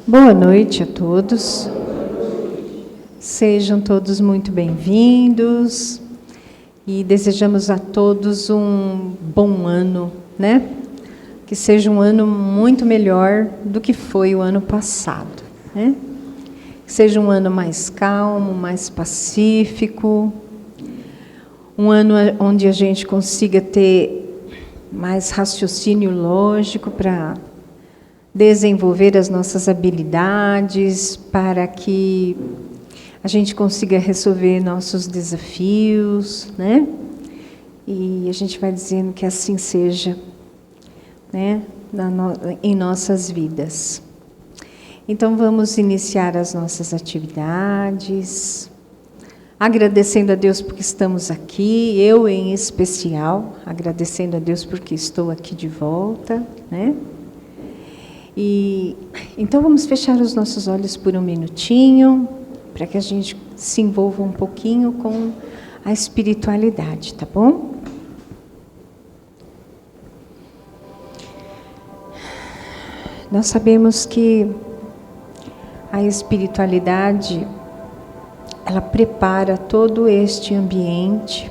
Boa noite a todos. Sejam todos muito bem-vindos e desejamos a todos um bom ano, né? Que seja um ano muito melhor do que foi o ano passado, né? Que seja um ano mais calmo, mais pacífico, um ano onde a gente consiga ter mais raciocínio lógico para desenvolver as nossas habilidades, para que a gente consiga resolver nossos desafios, né? E a gente vai dizendo que assim seja, né? Em nossas vidas. Então vamos iniciar as nossas atividades, agradecendo a Deus porque estamos aqui, eu em especial, agradecendo a Deus porque estou aqui de volta, né? E então vamos fechar os nossos olhos por um minutinho, para que a gente se envolva um pouquinho com a espiritualidade, tá bom? Nós sabemos que a espiritualidade, ela prepara todo este ambiente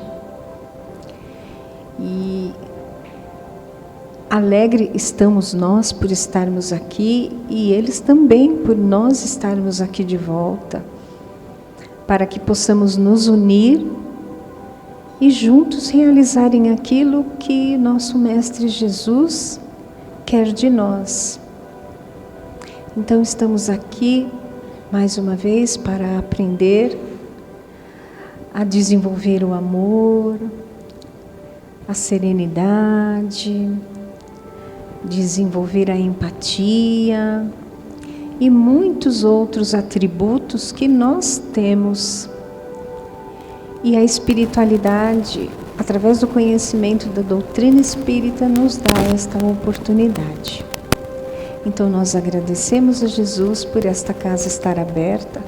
e alegre estamos nós por estarmos aqui e eles também por nós estarmos aqui de volta, para que possamos nos unir e juntos realizarem aquilo que nosso Mestre Jesus quer de nós. Então estamos aqui mais uma vez para aprender a desenvolver o amor, a serenidade, desenvolver a empatia e muitos outros atributos que nós temos. E a espiritualidade, através do conhecimento da doutrina espírita, nos dá esta oportunidade. Então nós agradecemos a Jesus por esta casa estar aberta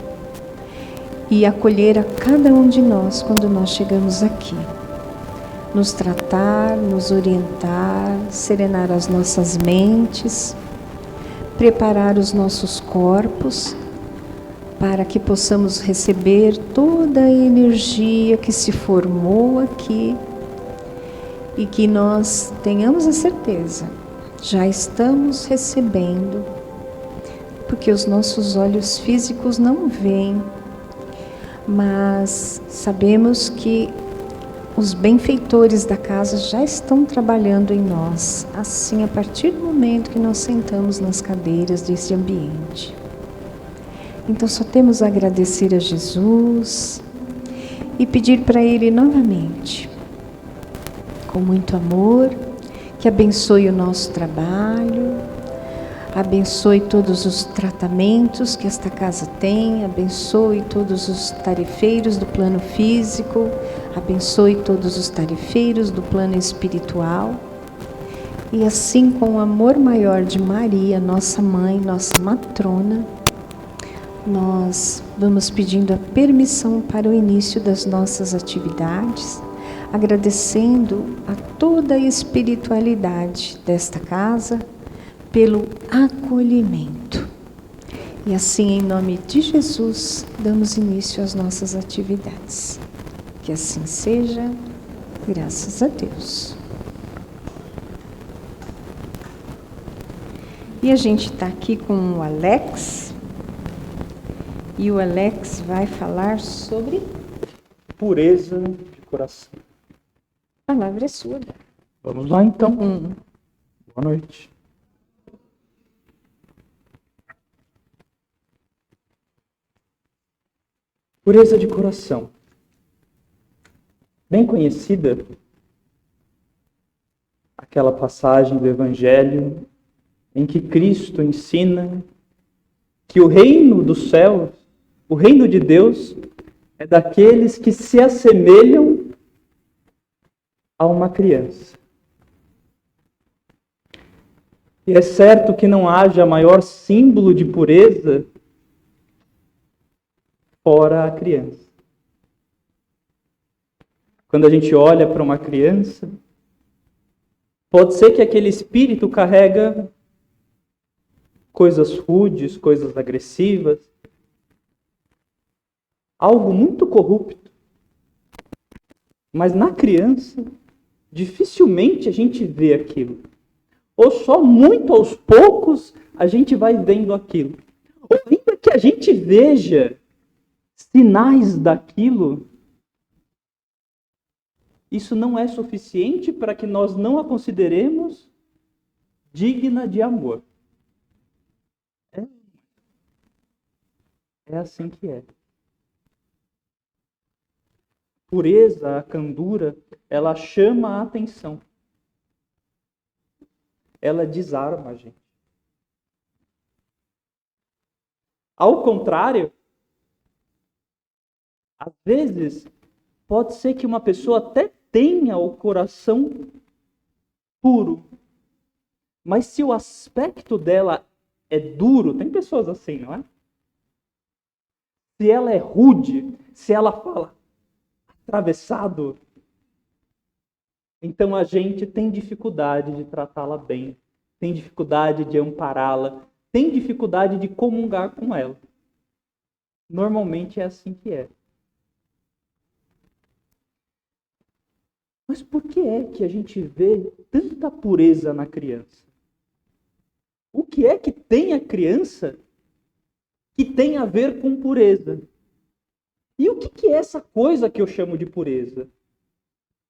e acolher a cada um de nós quando nós chegamos aqui. Nos tratar, nos orientar, serenar as nossas mentes, preparar os nossos corpos para que possamos receber toda a energia que se formou aqui e que nós tenhamos a certeza, já estamos recebendo, porque os nossos olhos físicos não veem, mas sabemos que os benfeitores da casa já estão trabalhando em nós, assim a partir do momento que nós sentamos nas cadeiras desse ambiente. Então só temos a agradecer a Jesus e pedir para Ele novamente, com muito amor, que abençoe o nosso trabalho, abençoe todos os tratamentos que esta casa tem, abençoe todos os tarefeiros do plano físico, abençoe todos os tarefeiros do plano espiritual. E assim, com o amor maior de Maria, nossa mãe, nossa matrona, nós vamos pedindo a permissão para o início das nossas atividades, agradecendo a toda a espiritualidade desta casa pelo acolhimento. E assim, em nome de Jesus, damos início às nossas atividades. Que assim seja, graças a Deus. E a gente está aqui com o Alex, e o Alex vai falar sobre pureza de coração. A palavra é sua. Vamos lá então. Boa noite. Pureza de coração. Bem conhecida aquela passagem do Evangelho em que Cristo ensina que o reino dos céus, o reino de Deus, é daqueles que se assemelham a uma criança. E é certo que não haja maior símbolo de pureza fora a criança. Quando a gente olha para uma criança, pode ser que aquele espírito carrega coisas rudes, coisas agressivas, algo muito corrupto. Mas na criança, dificilmente a gente vê aquilo. Ou só muito aos poucos a gente vai vendo aquilo. Ou ainda que a gente veja sinais daquilo, isso não é suficiente para que nós não a consideremos digna de amor. É assim que é. Pureza, a candura, ela chama a atenção. Ela desarma a gente. Ao contrário, às vezes, pode ser que uma pessoa até tenha o coração puro, mas se o aspecto dela é duro, tem pessoas assim, não é? Se ela é rude, se ela fala atravessado, então a gente tem dificuldade de tratá-la bem, tem dificuldade de ampará-la, tem dificuldade de comungar com ela. Normalmente é assim que é. Mas por que é que a gente vê tanta pureza na criança? O que é que tem a criança que tem a ver com pureza? E o que é essa coisa que eu chamo de pureza?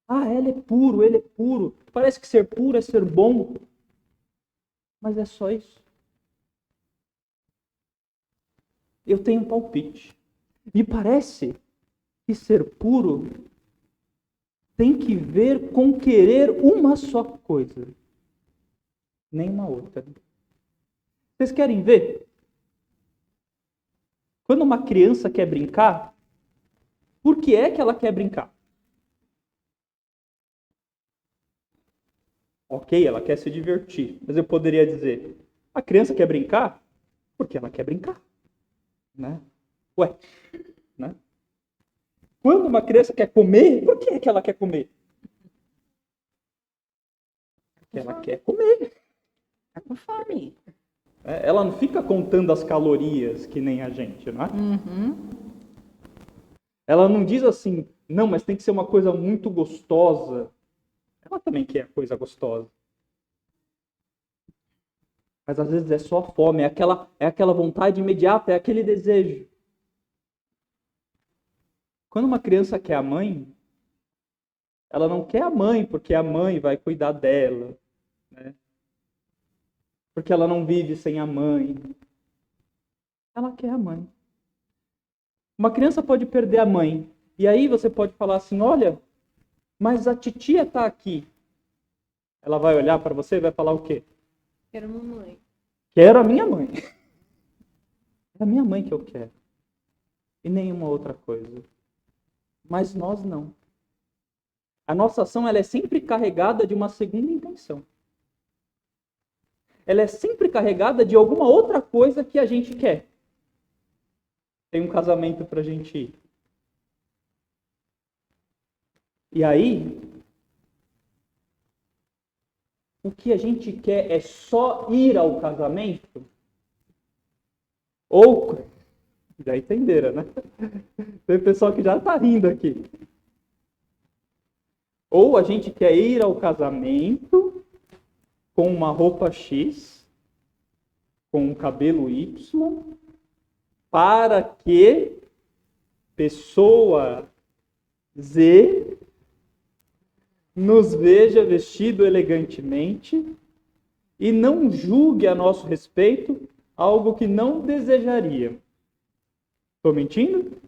Ah, ela é puro, ele é puro. Parece que ser puro é ser bom. Mas é só isso. Eu tenho um palpite. Me parece que ser puro tem que ver com querer uma só coisa, nem uma outra. Vocês querem ver? Quando uma criança quer brincar, por que é que ela quer brincar? Ok, ela quer se divertir, mas eu poderia dizer, a criança quer brincar porque ela quer brincar, né? Ué, né? Quando uma criança quer comer, por que é que ela quer comer? Porque ela quer comer. Tá com fome. Ela não fica contando as calorias que nem a gente, não é? Uhum. Ela não diz assim, não, mas tem que ser uma coisa muito gostosa. Ela também quer coisa gostosa. Mas às vezes é só fome, é aquela vontade imediata, é aquele desejo. Quando uma criança quer a mãe, ela não quer a mãe porque a mãe vai cuidar dela, né? Porque ela não vive sem a mãe. Ela quer a mãe. Uma criança pode perder a mãe. E aí você pode falar assim, olha, mas a titia está aqui. Ela vai olhar para você e vai falar o quê? Quero mamãe. Quero a minha mãe. É a minha mãe que eu quero. E nenhuma outra coisa. Mas nós não. A nossa ação ela é sempre carregada de uma segunda intenção. Ela é sempre carregada de alguma outra coisa que a gente quer. Tem um casamento para a gente ir. E aí, o que a gente quer é só ir ao casamento? Ou, já entenderam, né? Tem pessoal que já está rindo aqui. Ou a gente quer ir ao casamento com uma roupa X, com um cabelo Y, para que pessoa Z nos veja vestido elegantemente e não julgue a nosso respeito algo que não desejaria. Estou mentindo?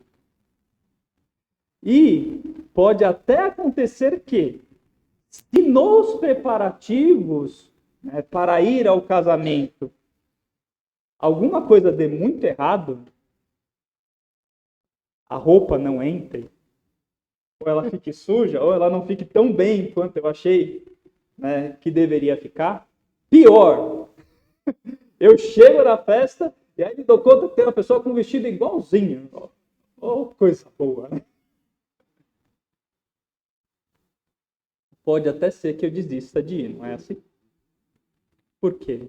E pode até acontecer que, se nos preparativos, né, para ir ao casamento, alguma coisa dê muito errado, a roupa não entre, ou ela fique suja, ou ela não fique tão bem quanto eu achei, né, que deveria ficar. Pior, eu chego na festa e aí me dou conta que tem uma pessoa com um vestido igualzinho. Oh, coisa boa, né? Pode até ser que eu desista de ir, não é assim? Por quê?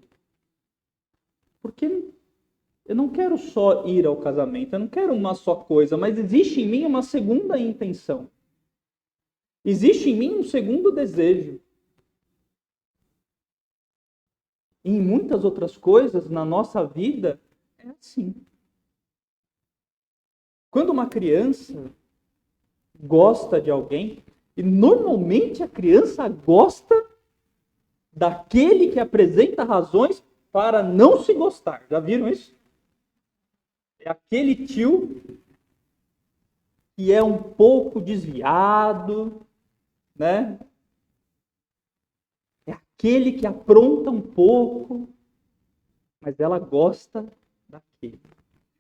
Porque eu não quero só ir ao casamento, eu não quero uma só coisa, mas existe em mim uma segunda intenção. Existe em mim um segundo desejo. E em muitas outras coisas na nossa vida é assim. Quando uma criança gosta de alguém, e normalmente a criança gosta daquele que apresenta razões para não se gostar. Já viram isso? É aquele tio que é um pouco desviado, né? É aquele que apronta um pouco, mas ela gosta daquele.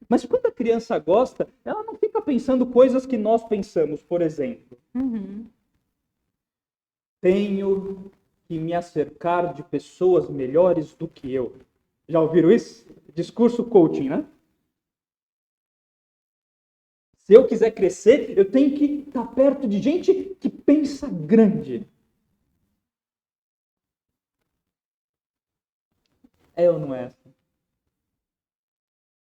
Mas quando a criança gosta, ela não fica pensando coisas que nós pensamos, por exemplo. Tenho que me acercar de pessoas melhores do que eu. Já ouviram isso? Discurso coaching, né? Se eu quiser crescer, eu tenho que estar perto de gente que pensa grande. É ou não é assim?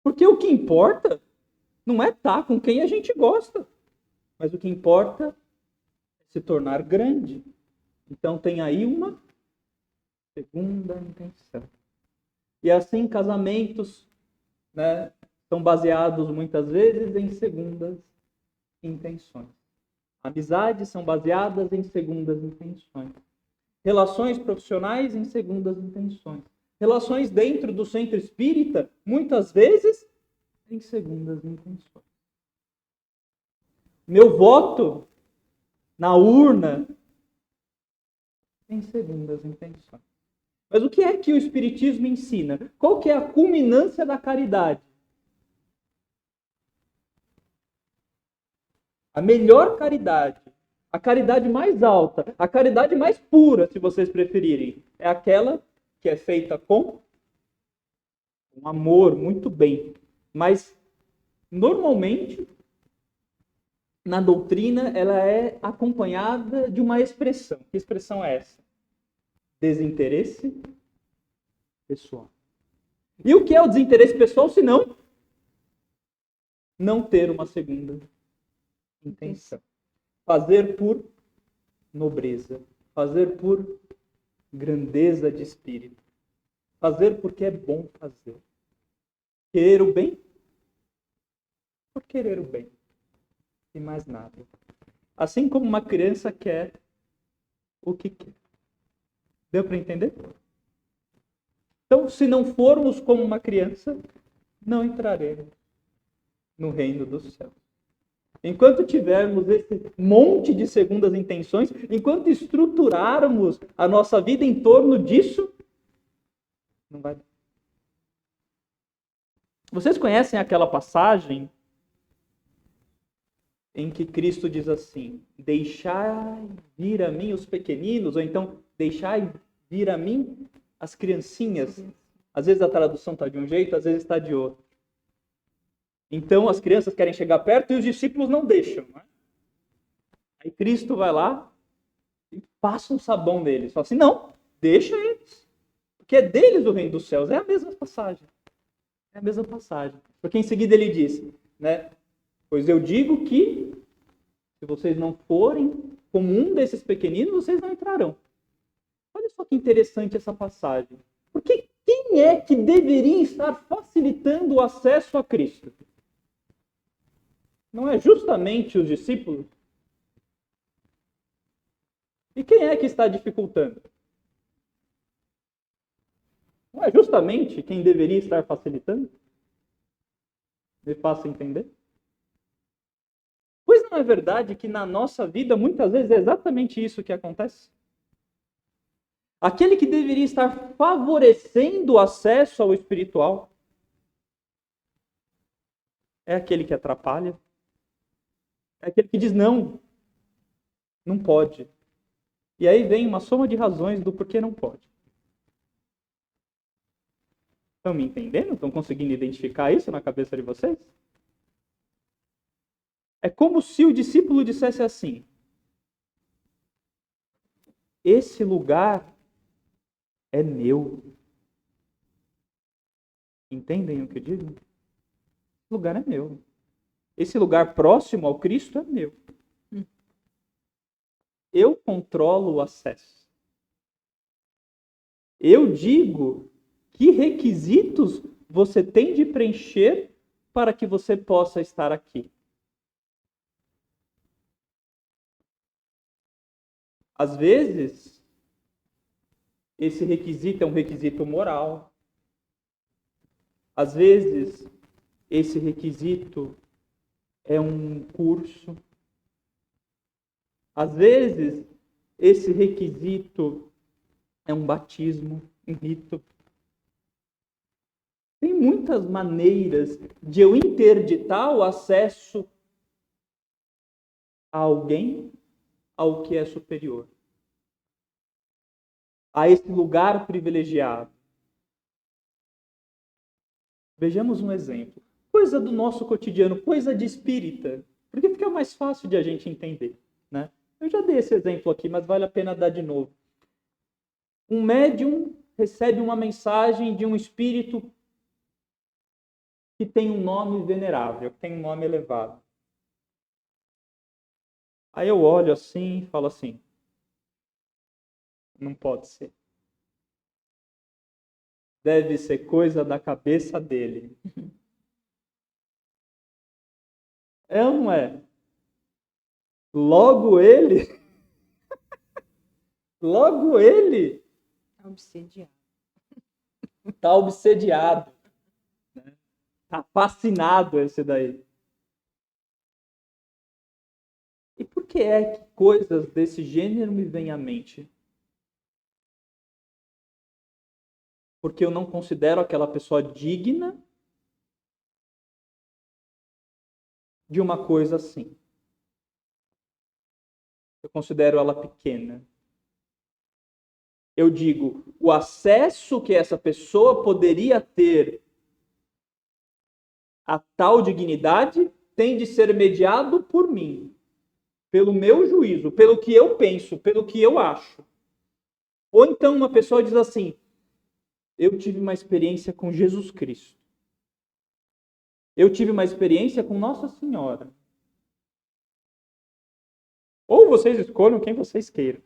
Porque o que importa não é estar com quem a gente gosta, mas o que importa é se tornar grande. Então tem aí uma segunda intenção. E assim casamentos, né, são baseados muitas vezes em segundas intenções. Amizades são baseadas em segundas intenções. Relações profissionais em segundas intenções. Relações dentro do centro espírita, muitas vezes, em segundas intenções. Meu voto na urna em segundas intenções. Mas o que é que o Espiritismo ensina? Qual que é a culminância da caridade? A melhor caridade, a caridade mais alta, a caridade mais pura, se vocês preferirem, é aquela que é feita com amor, muito bem. Mas, normalmente, na doutrina, ela é acompanhada de uma expressão. Que expressão é essa? Desinteresse pessoal. E o que é o desinteresse pessoal, se não ter uma segunda intenção? Fazer por nobreza, fazer por grandeza de espírito, fazer porque é bom fazer. Querer o bem por querer o bem e mais nada. Assim como uma criança quer o que quer. Deu para entender? Então, se não formos como uma criança, não entraremos no reino dos céus. Enquanto tivermos esse monte de segundas intenções, enquanto estruturarmos a nossa vida em torno disso, não vai dar. Vocês conhecem aquela passagem em que Cristo diz assim: deixai vir a mim os pequeninos, ou então deixai vir a mim as criancinhas. Às vezes a tradução está de um jeito, às vezes está de outro. Então as crianças querem chegar perto e os discípulos não deixam. Né? Aí Cristo vai lá e passa um sabão neles. Fala assim, não, deixa eles. Porque é deles o reino dos céus. É a mesma passagem. É a mesma passagem. Porque em seguida ele diz, né? Pois eu digo que se vocês não forem como um desses pequeninos, vocês não entrarão. Olha só que interessante essa passagem. Porque quem é que deveria estar facilitando o acesso a Cristo? Não é justamente os discípulos? E quem é que está dificultando? Não é justamente quem deveria estar facilitando? Me faça entender? Pois não é verdade que na nossa vida muitas vezes é exatamente isso que acontece? Aquele que deveria estar favorecendo o acesso ao espiritual é aquele que atrapalha. É aquele que diz não, não pode. E aí vem uma soma de razões do porquê não pode. Estão me entendendo? Estão conseguindo identificar isso na cabeça de vocês? É como se o discípulo dissesse assim: esse lugar é meu. Entendem o que eu digo? Esse lugar é meu. Esse lugar próximo ao Cristo é meu. Eu controlo o acesso. Eu digo que requisitos você tem de preencher para que você possa estar aqui. Às vezes, esse requisito é um requisito moral. Às vezes, esse requisito é um curso. Às vezes, esse requisito é um batismo, um rito. Tem muitas maneiras de eu interditar o acesso a alguém, ao que é superior, a esse lugar privilegiado. Vejamos um exemplo. Coisa do nosso cotidiano, coisa de espírita, porque fica mais fácil de a gente entender, né? Eu já dei esse exemplo aqui, mas vale a pena dar de novo. Um médium recebe uma mensagem de um espírito que tem um nome venerável, que tem um nome elevado. Aí eu olho assim e falo assim, não pode ser. Deve ser coisa da cabeça dele. É ou não é? Logo ele está obsediado. Está fascinado esse daí. E por que é que coisas desse gênero me vêm à mente? Porque eu não considero aquela pessoa digna de uma coisa assim. Eu considero ela pequena. Eu digo, o acesso que essa pessoa poderia ter a tal dignidade tem de ser mediado por mim, pelo meu juízo, pelo que eu penso, pelo que eu acho. Ou então uma pessoa diz assim, eu tive uma experiência com Jesus Cristo. Eu tive uma experiência com Nossa Senhora. Ou vocês escolham quem vocês queiram.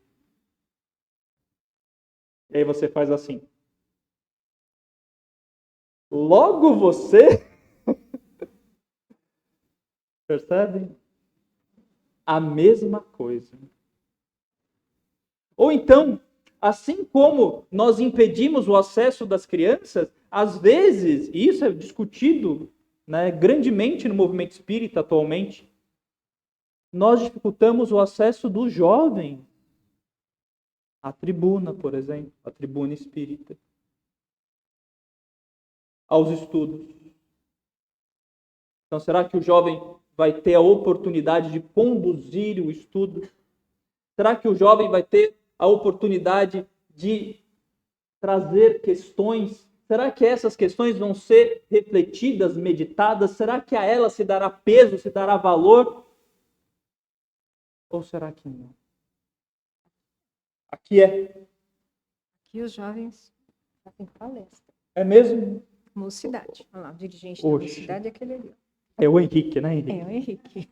E aí você faz assim. Logo você... Percebe? A mesma coisa. Ou então, assim como nós impedimos o acesso das crianças, às vezes, e isso é discutido, né, grandemente no movimento espírita atualmente, nós dificultamos o acesso do jovem à tribuna, por exemplo, à tribuna espírita, aos estudos. Então, será que o jovem vai ter a oportunidade de conduzir o estudo? Será que o jovem vai ter a oportunidade de trazer questões? Será que essas questões vão ser refletidas, meditadas? Será que a elas se dará peso, se dará valor? Ou será que não? Aqui é. Aqui os jovens fazem palestra. É mesmo? Mocidade. Olha lá, o dirigente da mocidade é aquele ali. É o Henrique, né, Henrique? É o Henrique.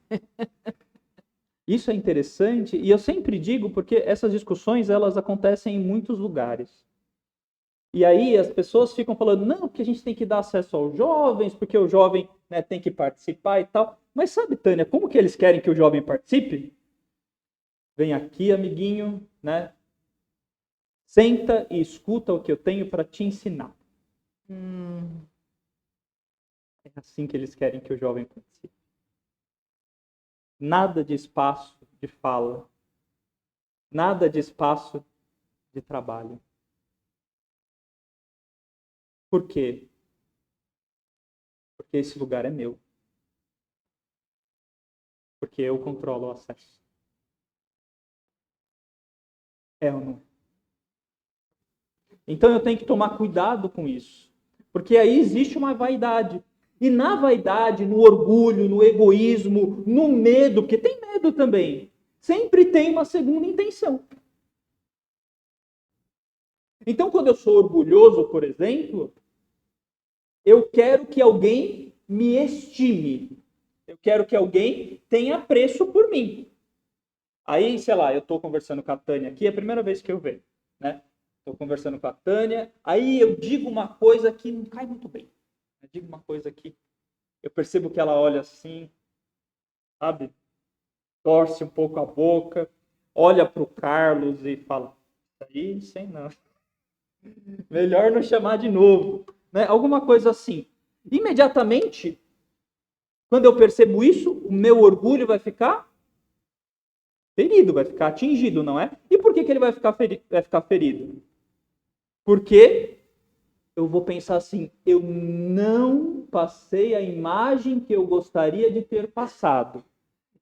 Isso é interessante e eu sempre digo porque essas discussões elas acontecem em muitos lugares. E aí as pessoas ficam falando, não, porque a gente tem que dar acesso aos jovens, porque o jovem, né, tem que participar e tal. Mas sabe, Tânia, como que eles querem que o jovem participe? Vem aqui, amiguinho, né? Senta e escuta o que eu tenho para te ensinar. É assim que eles querem que o jovem participe. Nada de espaço de fala. Nada de espaço de trabalho. Por quê? Porque esse lugar é meu. Porque eu controlo o acesso. É ou não? Então eu tenho que tomar cuidado com isso. Porque aí existe uma vaidade. E na vaidade, no orgulho, no egoísmo, no medo, porque tem medo também, sempre tem uma segunda intenção. Então, quando eu sou orgulhoso, por exemplo, eu quero que alguém me estime. Eu quero que alguém tenha apreço por mim. Aí, sei lá, eu estou conversando com a Tânia aqui, é a primeira vez que eu vejo, né? Estou conversando com a Tânia, aí eu digo uma coisa que não cai muito bem. Eu digo uma coisa que eu percebo que ela olha assim, sabe? Torce um pouco a boca, olha para o Carlos e fala, aí, sei não. Melhor não chamar de novo, né? Alguma coisa assim. Imediatamente, quando eu percebo isso, o meu orgulho vai ficar ferido, vai ficar atingido, não é? E por que ele vai ficar ferido? Porque eu vou pensar assim, eu não passei a imagem que eu gostaria de ter passado.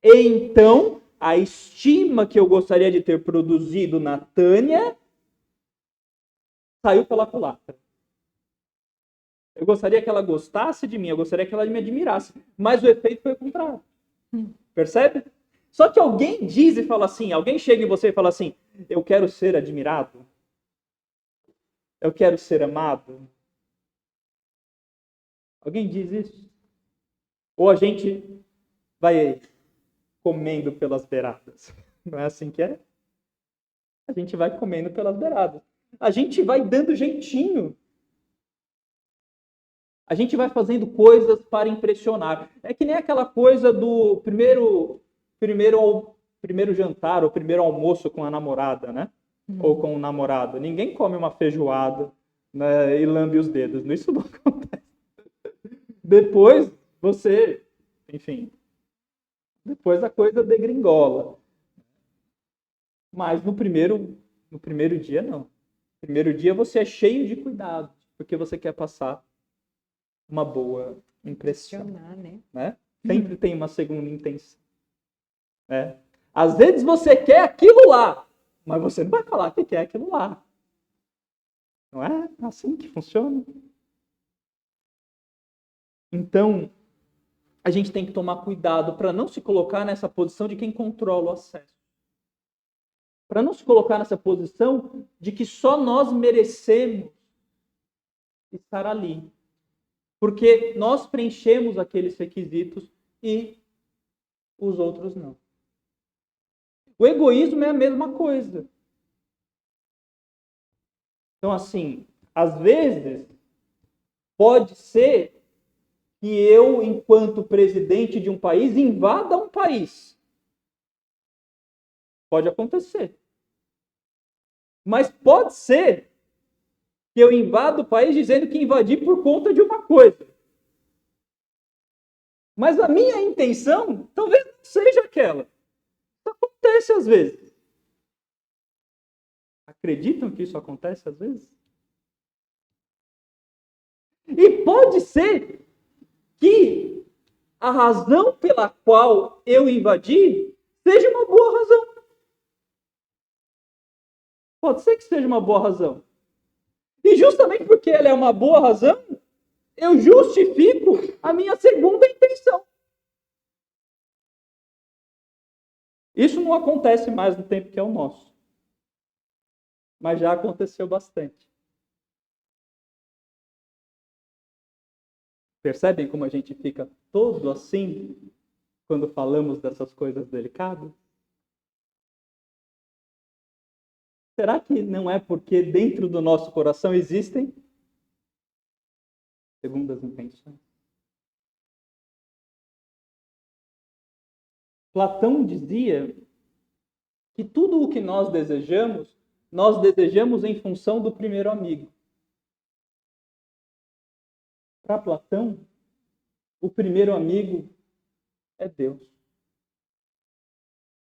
Então, a estima que eu gostaria de ter produzido na Tânia saiu pela culatra. Eu gostaria que ela gostasse de mim, eu gostaria que ela me admirasse, mas o efeito foi o contrário. Percebe? Só que alguém diz e fala assim, alguém chega em você e fala assim, eu quero ser admirado, eu quero ser amado. Alguém diz isso? Ou a gente vai comendo pelas beiradas? Não é assim que é? A gente vai comendo pelas beiradas. A gente vai dando jeitinho. A gente vai fazendo coisas para impressionar. É que nem aquela coisa do primeiro jantar, ou primeiro almoço com a namorada, né? Ou com o namorado. Ninguém come uma feijoada, né, e lambe os dedos. Isso não acontece. Depois você, enfim, depois a coisa degringola. Mas no primeiro dia, não. No primeiro dia você é cheio de cuidado, porque você quer passar uma boa impressão. Né? Sempre tem uma segunda intenção. Né? Às vezes você quer aquilo lá, mas você não vai falar que quer aquilo lá. Não é assim que funciona? Então, a gente tem que tomar cuidado para não se colocar nessa posição de quem controla o acesso. Para não se colocar nessa posição de que só nós merecemos estar ali. Porque nós preenchemos aqueles requisitos e os outros não. O egoísmo é a mesma coisa. Então, assim, às vezes, pode ser que eu, enquanto presidente de um país, invada um país. Pode acontecer. Mas pode ser que eu invada o país dizendo que invadi por conta de uma coisa. Mas a minha intenção talvez não seja aquela. Isso acontece às vezes. Acreditam que isso acontece às vezes? E pode ser que a razão pela qual eu invadi seja uma boa razão. Pode ser que seja uma boa razão. E justamente porque ela é uma boa razão, eu justifico a minha segunda intenção. Isso não acontece mais no tempo que é o nosso. Mas já aconteceu bastante. Percebem como a gente fica todo assim quando falamos dessas coisas delicadas? Será que não é porque dentro do nosso coração existem segundas intenções? Platão dizia que tudo o que nós desejamos em função do primeiro amigo. Para Platão, o primeiro amigo é Deus.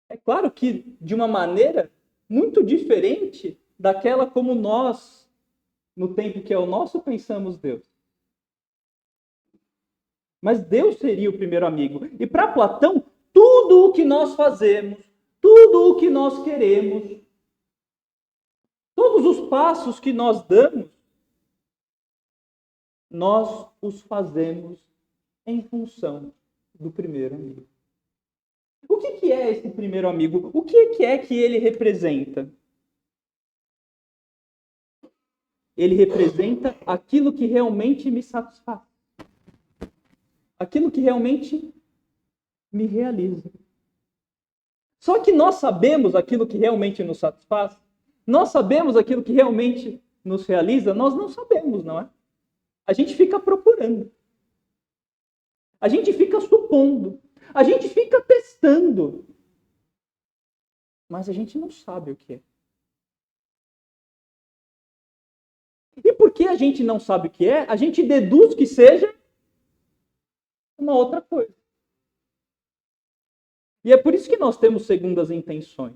É claro que de uma maneira muito diferente daquela como nós, no tempo que é o nosso, pensamos Deus. Mas Deus seria o primeiro amigo. E para Platão, tudo o que nós fazemos, tudo o que nós queremos, todos os passos que nós damos, nós os fazemos em função do primeiro amigo. O que é esse primeiro amigo? O que é que ele representa? ele representa aquilo que realmente me satisfaz. Aquilo que realmente me realiza. Só que nós sabemos aquilo que realmente nos satisfaz? Nós sabemos aquilo que realmente nos realiza? Nós não sabemos, não é? A gente fica procurando. A gente fica supondo. A gente fica testando. Mas a gente não sabe o que é. E porque a gente não sabe o que é, a gente deduz que seja uma outra coisa. E é por isso que nós temos segundas intenções.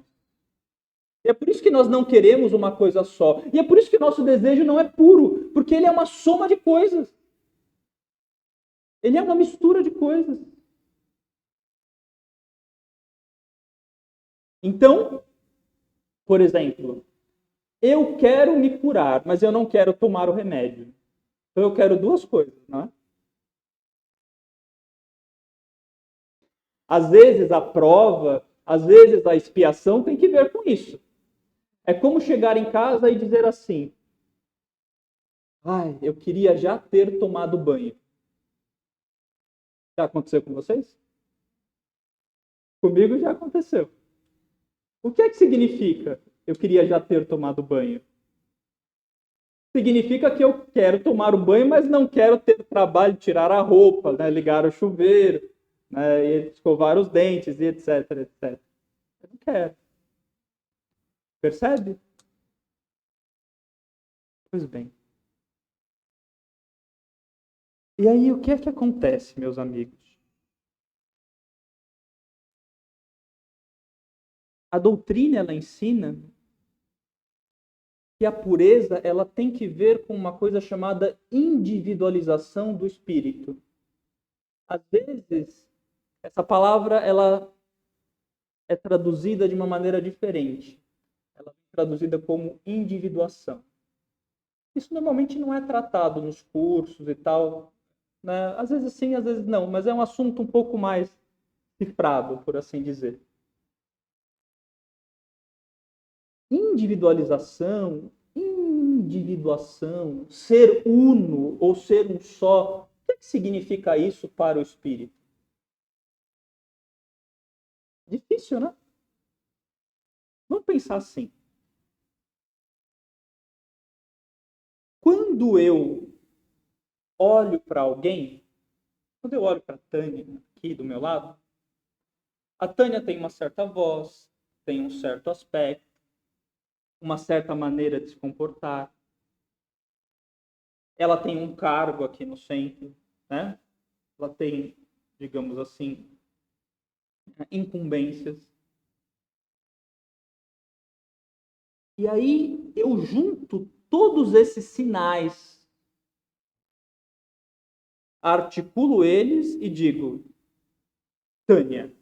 E é por isso que nós não queremos uma coisa só. E é por isso que nosso desejo não é puro, porque ele é uma soma de coisas. Ele é uma mistura de coisas. Então, por exemplo, eu quero me curar, mas eu não quero tomar o remédio. Então eu quero duas coisas, não é? Às vezes a prova, às vezes a expiação tem que ver com isso. É como chegar em casa e dizer assim: ai, eu queria já ter tomado banho. Já aconteceu com vocês? Comigo já aconteceu. O que é que significa eu queria já ter tomado banho? Significa que eu quero tomar o banho, mas não quero ter trabalho de tirar a roupa, né, ligar o chuveiro, né, e escovar os dentes, e etc, etc. Eu não quero. Percebe? Pois bem. E aí, o que é que acontece, meus amigos? A doutrina, ela ensina que a pureza, ela tem que ver com uma coisa chamada individualização do espírito. Às vezes, essa palavra, ela é traduzida de uma maneira diferente. Ela é traduzida como individuação. Isso normalmente não é tratado nos cursos e tal, né? Às vezes sim, às vezes não, mas é um assunto um pouco mais cifrado, por assim dizer. Individuação, ser uno ou ser um só, o que significa isso para o espírito? Difícil, né? Vamos pensar assim. Quando eu olho para alguém, quando eu olho para a Tânia, aqui do meu lado, a Tânia tem uma certa voz, tem um certo aspecto, uma certa maneira de se comportar. Ela tem um cargo aqui no centro, né? Ela tem, digamos assim, incumbências. E aí eu junto todos esses sinais, articulo eles e digo: Tânia.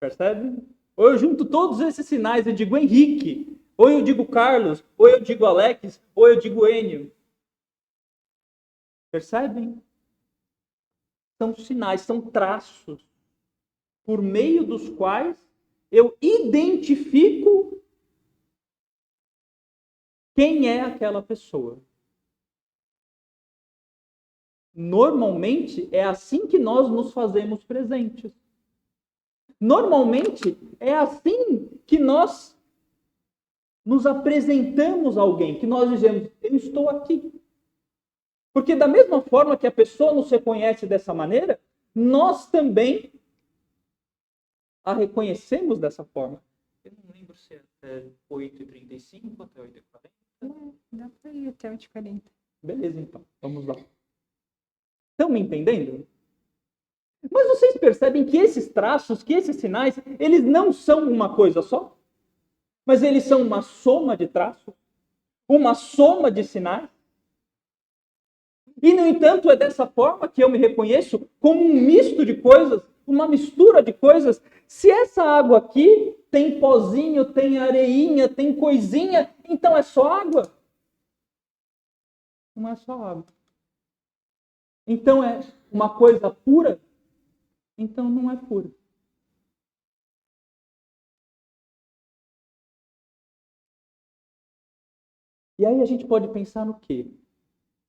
Percebe? Ou eu junto todos esses sinais e digo Henrique. Ou eu digo Carlos. Ou eu digo Alex. Ou eu digo Enio. Percebem? São sinais, são traços por meio dos quais eu identifico quem é aquela pessoa. Normalmente é assim que nós nos fazemos presentes. Normalmente é assim que nós nos apresentamos a alguém, que nós dizemos: eu estou aqui. Porque da mesma forma que a pessoa nos reconhece dessa maneira, nós também a reconhecemos dessa forma. Eu não lembro se é até 8h35 ou até 8h40. Dá para ir até 8h40. Beleza, então. Vamos lá. Estão me entendendo? Mas vocês percebem que esses traços, que esses sinais, eles não são uma coisa só? Mas eles são uma soma de traços? Uma soma de sinais? E, no entanto, é dessa forma que eu me reconheço como um misto de coisas, uma mistura de coisas. Se essa água aqui tem pozinho, tem areinha, tem coisinha, então é só água? Não é só água. Então é uma coisa pura? Então não é pura. E aí a gente pode pensar no quê?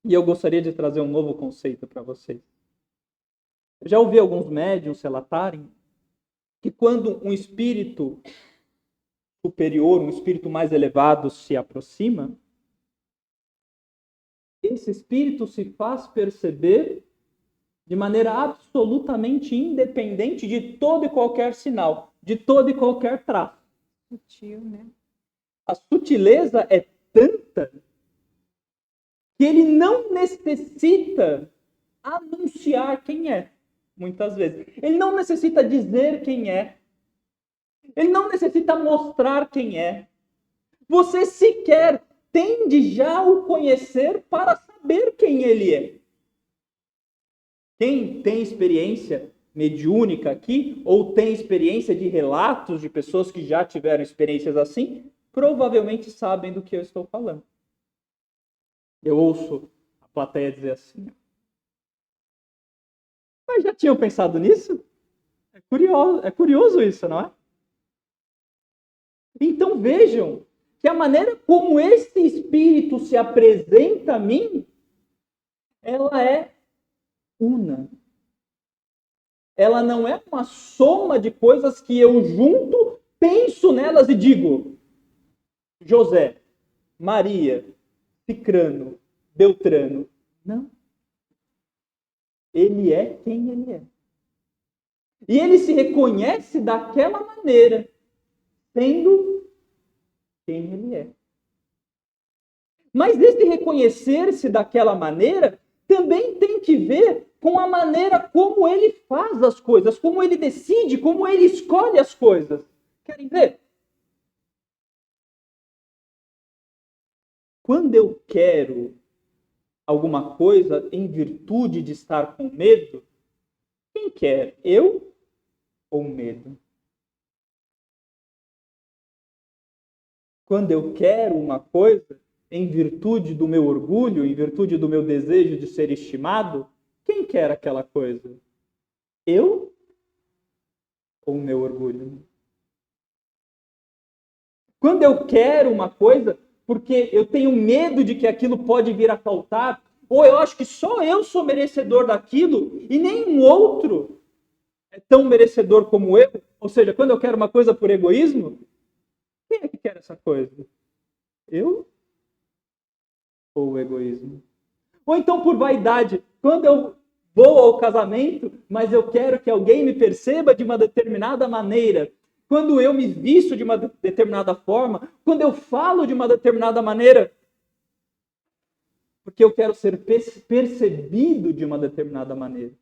E eu gostaria de trazer um novo conceito para vocês. Eu já ouvi alguns médiuns relatarem que quando um espírito superior, um espírito mais elevado se aproxima, esse espírito se faz perceber de maneira absolutamente independente de todo e qualquer sinal, de todo e qualquer traço. Sutil, né? A sutileza é tanta que ele não necessita anunciar quem é, muitas vezes. Ele não necessita dizer quem é. Ele não necessita mostrar quem é. Você sequer tende já a o conhecer para saber quem ele é. Quem tem experiência mediúnica aqui, ou tem experiência de relatos de pessoas que já tiveram experiências assim, provavelmente sabem do que eu estou falando. Eu ouço a plateia dizer assim: mas já tinham pensado nisso? É curioso isso, não é? Então vejam que a maneira como esse espírito se apresenta a mim, ela é una. Ela não é uma soma de coisas que eu junto, penso nelas e digo: José, Maria, Cicrano, Beltrano. Não. Ele é quem ele é. E ele se reconhece daquela maneira, sendo quem ele é. Mas esse reconhecer-se daquela maneira também tem que ver com a maneira como ele faz as coisas, como ele decide, como ele escolhe as coisas. Querem ver? Quando eu quero alguma coisa em virtude de estar com medo, quem quer? Eu ou medo? Quando eu quero uma coisa em virtude do meu orgulho, em virtude do meu desejo de ser estimado, quem quer aquela coisa? Eu ou o meu orgulho? Quando eu quero uma coisa porque eu tenho medo de que aquilo pode vir a faltar, ou eu acho que só eu sou merecedor daquilo e nenhum outro é tão merecedor como eu, ou seja, quando eu quero uma coisa por egoísmo, quem é que quer essa coisa? Eu ou o egoísmo? Ou então por vaidade, quando eu vou ao casamento, mas eu quero que alguém me perceba de uma determinada maneira, quando eu me visto de uma determinada forma, quando eu falo de uma determinada maneira, porque eu quero ser percebido de uma determinada maneira.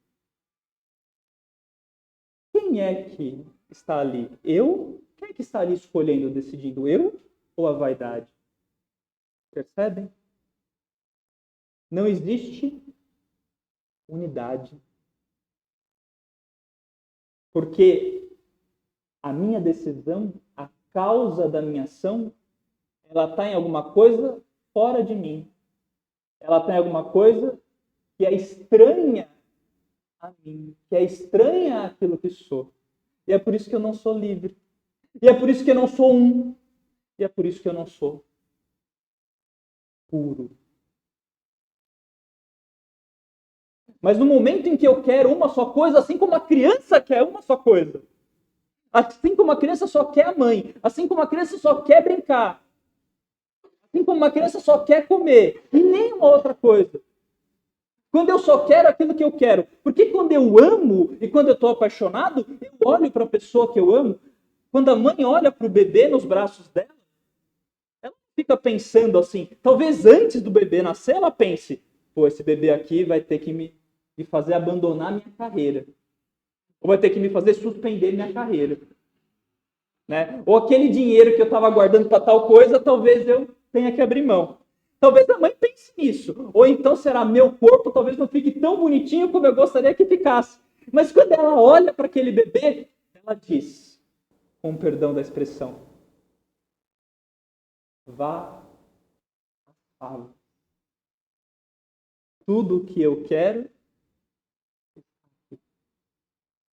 Quem é que está ali? Eu? Quem é que está ali escolhendo, decidindo? Eu ou a vaidade? Percebem? Não existe unidade. Porque a minha decisão, a causa da minha ação, ela está em alguma coisa fora de mim. Ela está em alguma coisa que é estranha a mim, que é estranha àquilo que sou. E é por isso que eu não sou livre. E é por isso que eu não sou um. E é por isso que eu não sou puro. Mas no momento em que eu quero uma só coisa, assim como a criança quer uma só coisa, assim como a criança só quer a mãe, assim como a criança só quer brincar, assim como uma criança só quer comer, e nenhuma outra coisa. Quando eu só quero aquilo que eu quero. Porque quando eu amo e quando eu estou apaixonado, eu olho para a pessoa que eu amo. Quando a mãe olha para o bebê nos braços dela, ela fica pensando assim, talvez antes do bebê nascer, ela pense, pô, esse bebê aqui vai ter que me fazer abandonar minha carreira. Ou vai ter que me fazer suspender minha carreira. Né? Ou aquele dinheiro que eu estava guardando para tal coisa, talvez eu tenha que abrir mão. Talvez a mãe pense nisso. Ou então será meu corpo, talvez não fique tão bonitinho como eu gostaria que ficasse. Mas quando ela olha para aquele bebê, ela diz, com perdão da expressão, vá à fala. Tudo o que eu quero,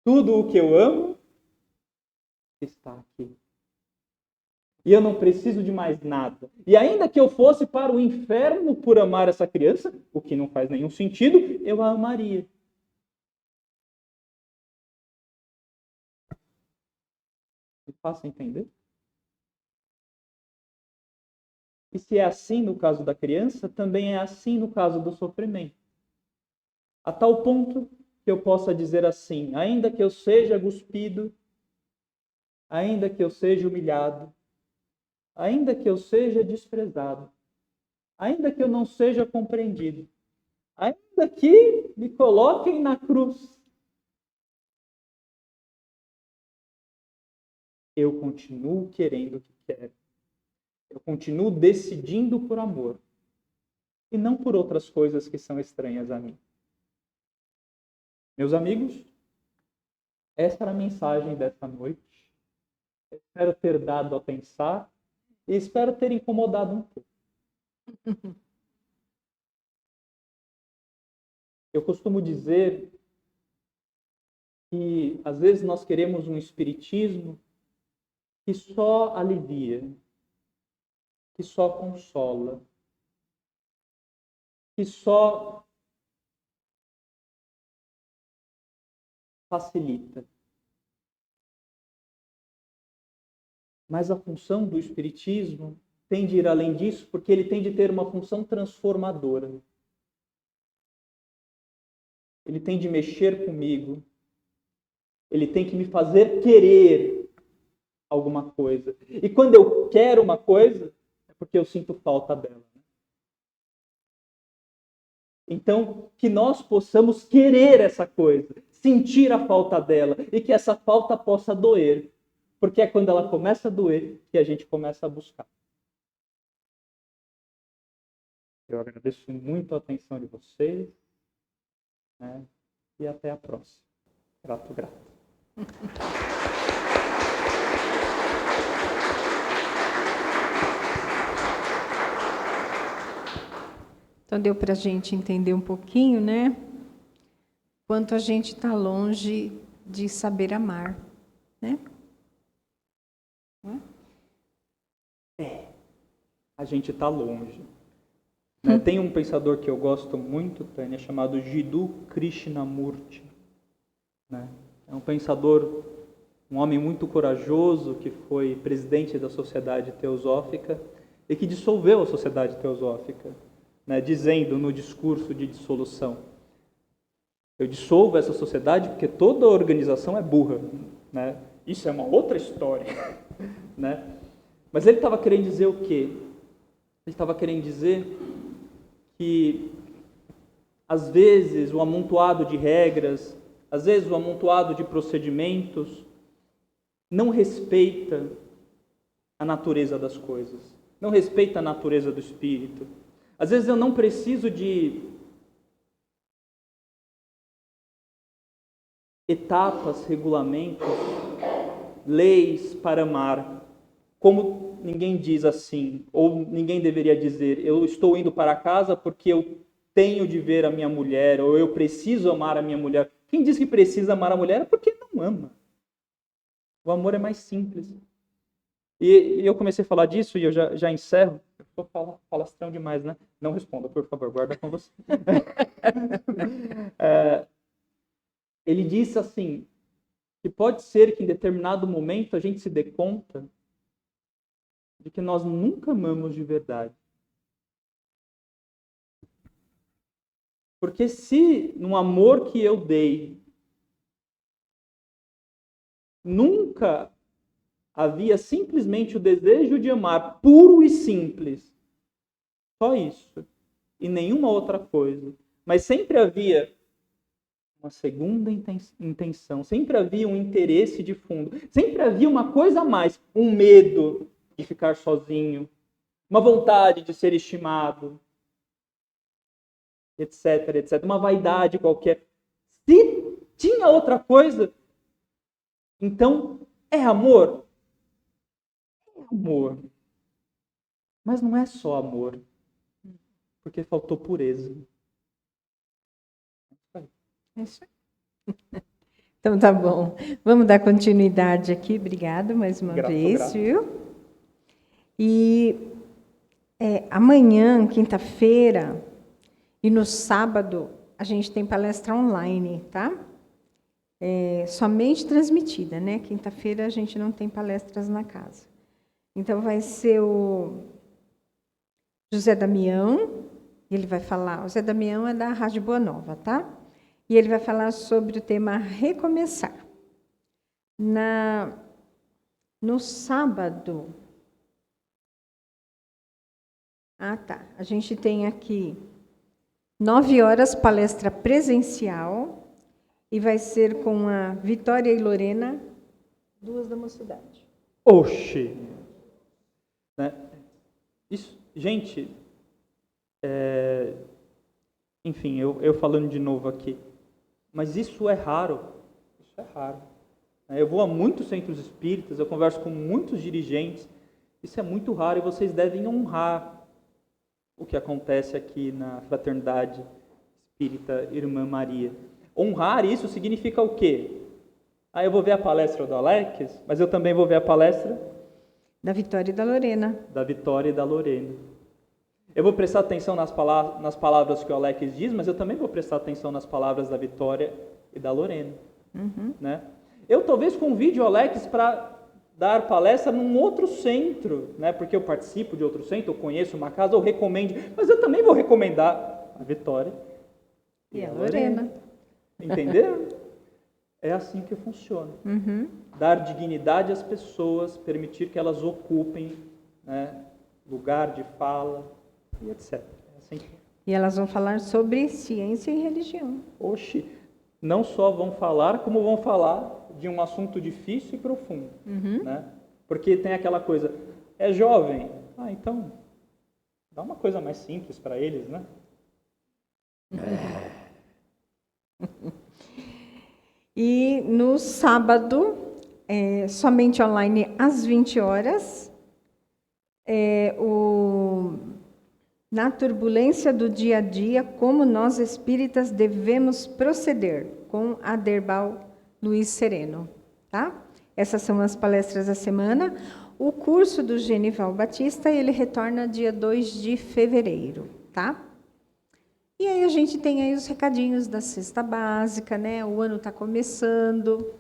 tudo o que eu amo, está aqui. E eu não preciso de mais nada. E ainda que eu fosse para o inferno por amar essa criança, o que não faz nenhum sentido, eu a amaria. Me faça entender? E se é assim no caso da criança, também é assim no caso do sofrimento. A tal ponto que eu possa dizer assim, ainda que eu seja cuspido, ainda que eu seja humilhado, ainda que eu seja desprezado, ainda que eu não seja compreendido, ainda que me coloquem na cruz, eu continuo querendo o que quero. Eu continuo decidindo por amor e não por outras coisas que são estranhas a mim. Meus amigos, essa era a mensagem dessa noite. Eu espero ter dado a pensar e espero ter incomodado um pouco. Eu costumo dizer que às vezes nós queremos um espiritismo que só alivia, que só consola, que só facilita. Mas a função do espiritismo tem de ir além disso, porque ele tem de ter uma função transformadora. Ele tem de mexer comigo. Ele tem que me fazer querer alguma coisa. E quando eu quero uma coisa, é porque eu sinto falta dela. Então, que nós possamos querer essa coisa, sentir a falta dela e que essa falta possa doer. Porque é quando ela começa a doer que a gente começa a buscar. Eu agradeço muito a atenção de vocês, né? E até a próxima. Grato, grato. Então deu para a gente entender um pouquinho, né? Quanto a gente está longe de saber amar, né? A gente está longe. Né? Tem um pensador que eu gosto muito, Tânia, chamado Jiddu Krishnamurti. Né? É um pensador, um homem muito corajoso, que foi presidente da Sociedade Teosófica e que dissolveu a Sociedade Teosófica, né? Dizendo no discurso de dissolução: eu dissolvo essa sociedade porque toda organização é burra. Né? Isso é uma outra história. Né? Mas ele estava querendo dizer o quê? Ele estava querendo dizer que, às vezes, o amontoado de regras, às vezes, o amontoado de procedimentos não respeita a natureza das coisas, não respeita a natureza do espírito. Às vezes, eu não preciso de etapas, regulamentos, leis para amar. Como ninguém diz assim, ou ninguém deveria dizer, eu estou indo para casa porque eu tenho de ver a minha mulher, ou eu preciso amar a minha mulher. Quem diz que precisa amar a mulher é porque não ama. O amor é mais simples. E eu comecei a falar disso e eu já encerro. Eu estou falastrão demais, né? Não responda, por favor, guarda com você. Ele disse assim, que pode ser que em determinado momento a gente se dê conta de que nós nunca amamos de verdade. Porque se no amor que eu dei nunca havia simplesmente o desejo de amar, puro e simples, só isso, e nenhuma outra coisa, mas sempre havia uma segunda intenção, sempre havia um interesse de fundo, sempre havia uma coisa a mais, um medo de ficar sozinho, uma vontade de ser estimado, etc, etc, uma vaidade qualquer. Se tinha outra coisa, então é amor? É amor. Mas não é só amor, porque faltou pureza. Isso aí. Então tá bom. Vamos dar continuidade aqui. Obrigado mais uma vez, viu? E amanhã, quinta-feira, e no sábado, a gente tem palestra online, tá? Somente transmitida, né? Quinta-feira a gente não tem palestras na casa. Então, vai ser o José Damião, ele vai falar, o José Damião é da Rádio Boa Nova, tá? E ele vai falar sobre o tema recomeçar. No sábado, a gente tem aqui 9 horas palestra presencial e vai ser com a Vitória e Lorena, 2 da Mocidade. Oxi! Né? Isso, gente, enfim, eu falando de novo aqui, mas isso é raro. Isso é raro. Eu vou a muitos centros espíritas, eu converso com muitos dirigentes. Isso é muito raro e vocês devem honrar o que acontece aqui na Fraternidade Espírita Irmã Maria. Honrar isso significa o quê? Eu vou ver a palestra do Alex, mas eu também vou ver a palestra da Vitória e da Lorena. Da Vitória e da Lorena. Eu vou prestar atenção nas palavras que o Alex diz, mas eu também vou prestar atenção nas palavras da Vitória e da Lorena. Né? Eu talvez convide o Alex para dar palestra num outro centro, né? Porque eu participo de outro centro, eu conheço uma casa, eu recomendo, mas eu também vou recomendar a Vitória e a Lorena. Entenderam? É assim que funciona. Dar dignidade às pessoas, permitir que elas ocupem, né, lugar de fala e etc. É assim que... E elas vão falar sobre ciência e religião. Oxi, não só vão falar, como vão falar de um assunto difícil e profundo. Né? Porque tem aquela coisa, é jovem, então dá uma coisa mais simples para eles, né? E no sábado, somente online às 20 horas, na turbulência do dia a dia, como nós espíritas devemos proceder, com Aderbal Luiz Sereno, tá? Essas são as palestras da semana. O curso do Genival Batista, ele retorna dia 2 de fevereiro, tá? E aí a gente tem aí os recadinhos da cesta básica, né? O ano está começando,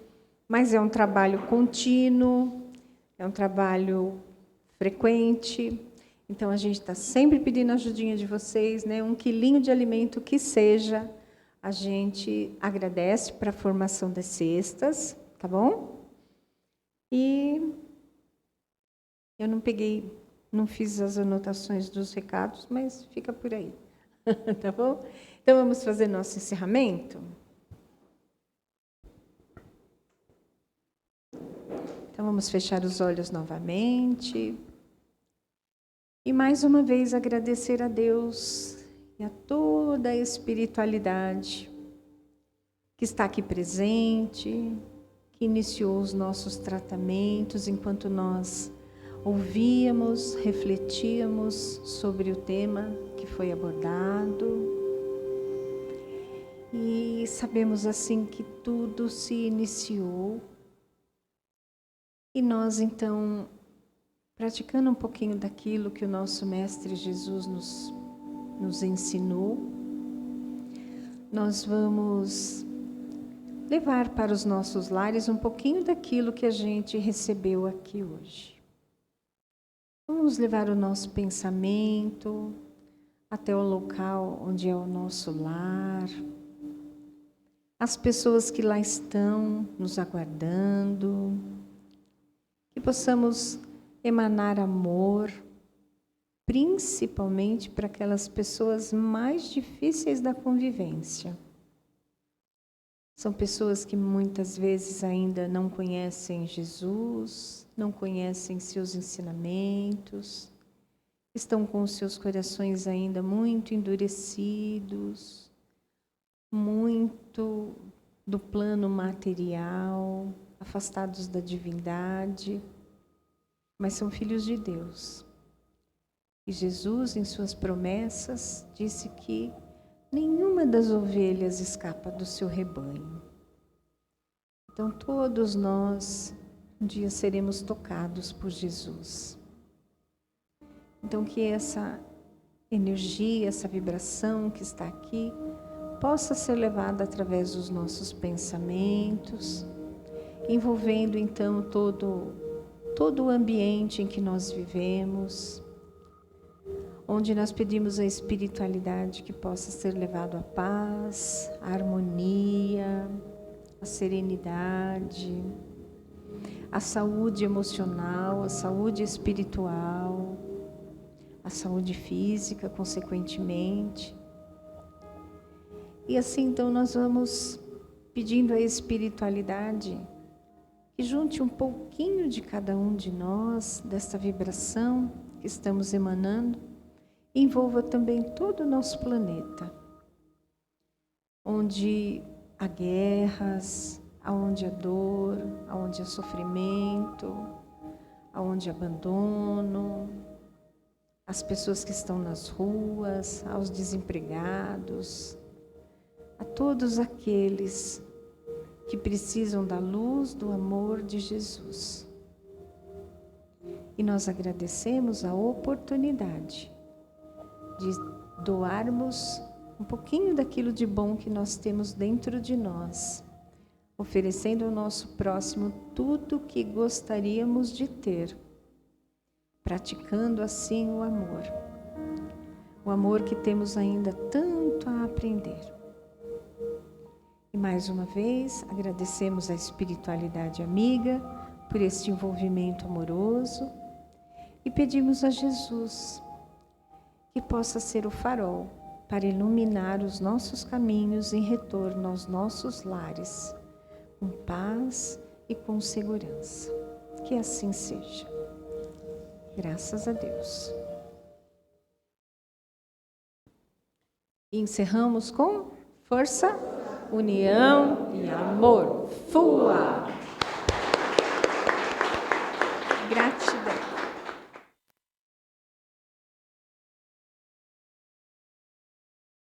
mas é um trabalho contínuo, é um trabalho frequente. Então, a gente está sempre pedindo a ajudinha de vocês, né? 1 quilinho de alimento que seja, a gente agradece para a formação das cestas, tá bom? E eu não fiz as anotações dos recados, mas fica por aí. Tá bom? Então, vamos fazer nosso encerramento? Então, vamos fechar os olhos novamente. E, mais uma vez, agradecer a Deus e a toda a espiritualidade que está aqui presente, que iniciou os nossos tratamentos enquanto nós ouvíamos, refletíamos sobre o tema que foi abordado. E sabemos assim que tudo se iniciou. E nós, então, praticando um pouquinho daquilo que o nosso Mestre Jesus nos ensinou, nós vamos levar para os nossos lares um pouquinho daquilo que a gente recebeu aqui hoje. Vamos levar o nosso pensamento até o local onde é o nosso lar, as pessoas que lá estão nos aguardando, que possamos emanar amor, principalmente para aquelas pessoas mais difíceis da convivência. São pessoas que muitas vezes ainda não conhecem Jesus, não conhecem seus ensinamentos, estão com os seus corações ainda muito endurecidos, muito do plano material, afastados da divindade, mas são filhos de Deus. E Jesus, em suas promessas, disse que nenhuma das ovelhas escapa do seu rebanho. Então, todos nós, um dia seremos tocados por Jesus. Então, que essa energia, essa vibração que está aqui, possa ser levada através dos nossos pensamentos, envolvendo então todo o ambiente em que nós vivemos, onde nós pedimos a espiritualidade que possa ser levado à paz, à harmonia, à serenidade, à saúde emocional, à saúde espiritual, à saúde física, consequentemente. E assim, então, nós vamos pedindo à espiritualidade que junte um pouquinho de cada um de nós, desta vibração que estamos emanando, e envolva também todo o nosso planeta, onde há guerras, onde há dor, onde há sofrimento, onde há abandono, as pessoas que estão nas ruas, aos desempregados, a todos aqueles que precisam da luz, do amor de Jesus. E nós agradecemos a oportunidade de doarmos um pouquinho daquilo de bom que nós temos dentro de nós, oferecendo ao nosso próximo tudo o que gostaríamos de ter, praticando assim o amor que temos ainda tanto a aprender. E mais uma vez, agradecemos a espiritualidade amiga por este envolvimento amoroso e pedimos a Jesus que possa ser o farol para iluminar os nossos caminhos em retorno aos nossos lares, com paz e com segurança. Que assim seja. Graças a Deus. E encerramos com força, união e amor. Fua! Gratidão.